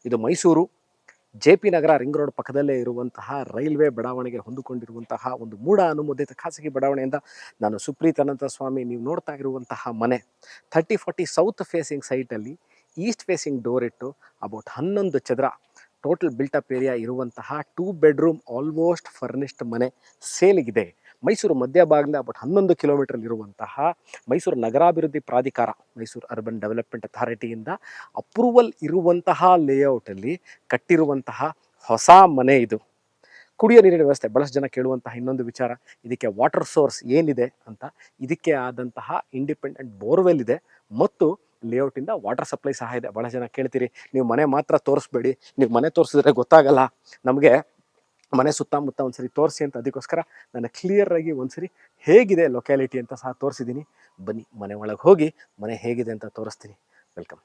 ಇದು ಮೈಸೂರು ಜೆ.ಪಿ. ನಗರ ring road ಪಕ್ಕದಲ್ಲೇ ಇರುವಂತಹ ರೈಲ್ವೆ ಬಡಾವಣೆಗೆ ಹೊಂದಿಕೊಂಡಿರುವಂತಹ ಒಂದು ಮೂಢ ಅನುಮೋದಿತ ಖಾಸಗಿ ಬಡಾವಣೆಯಿಂದ ನಾನು ಸುಪ್ರೀತ್ ಅನಂತ ಸ್ವಾಮಿ. ನೀವು ನೋಡ್ತಾ ಇರುವಂತಹ ಮನೆ 3040 ಸೌತ್ ಫೇಸಿಂಗ್ ಸೈಟಲ್ಲಿ ಈಸ್ಟ್ ಫೇಸಿಂಗ್ ಡೋರ್ ಇಟ್ಟು ಅಬೌಟ್ 11 ಚದರ ಟೋಟಲ್ ಬಿಲ್ಟಪ್ ಏರಿಯಾ ಇರುವಂತಹ 2 ಬೆಡ್ರೂಮ್ ಆಲ್ಮೋಸ್ಟ್ ಫರ್ನಿಶ್ಡ್ ಮನೆ ಸೇಲಿಗಿದೆ. ಮೈಸೂರು ಮಧ್ಯಭಾಗದಲ್ಲಿ ಅಬೌಟ್ 11 ಕಿಲೋಮೀಟರ್ ಇರುವಂತಹ ಮೈಸೂರು ನಗರಾಭಿವೃದ್ಧಿ ಪ್ರಾಧಿಕಾರ, ಮೈಸೂರು ಅರ್ಬನ್ ಡೆವಲಪ್ಮೆಂಟ್ ಅಥಾರಿಟಿಯಿಂದ ಅಪ್ರೂವಲ್ ಇರುವಂತಹ ಲೇಔಟಲ್ಲಿ ಕಟ್ಟಿರುವಂತಹ ಹೊಸ ಮನೆ ಇದು. ಕುಡಿಯೋ ನೀರಿನ ವ್ಯವಸ್ಥೆ ಭಾಳಷ್ಟು ಜನ ಕೇಳುವಂತಹ ಇನ್ನೊಂದು ವಿಚಾರ, ಇದಕ್ಕೆ ವಾಟರ್ ಸೋರ್ಸ್ ಏನಿದೆ ಅಂತ. ಇದಕ್ಕೆ ಆದಂತಹ ಇಂಡಿಪೆಂಡೆಂಟ್ ಬೋರ್ವೆಲ್ ಇದೆ ಮತ್ತು ಲೇಔಟಿಂದ ವಾಟರ್ ಸಪ್ಲೈ ಸಹ ಇದೆ. ಭಾಳ ಜನ ಕೇಳ್ತೀರಿ, ನೀವು ಮನೆ ಮಾತ್ರ ತೋರಿಸ್ಬೇಡಿ, ನೀವು ಮನೆ ತೋರಿಸಿದ್ರೆ ಗೊತ್ತಾಗಲ್ಲ ನಮಗೆ, ಮನೆ ಸುತ್ತಮುತ್ತ ಒಂದ್ಸರಿ ತೋರಿಸಿ ಅಂತ. ಅದಕ್ಕೋಸ್ಕರ ನಾನು ಕ್ಲಿಯರಾಗಿ ಒಂದ್ಸರಿ ಹೇಗಿದೆ ಲೊಕ್ಯಾಲಿಟಿ ಅಂತ ಸಹ ತೋರಿಸಿದ್ದೀನಿ. ಬನ್ನಿ ಮನೆ ಒಳಗೆ ಹೋಗಿ ಮನೆ ಹೇಗಿದೆ ಅಂತ ತೋರಿಸ್ತೀನಿ. ವೆಲ್ಕಮ್.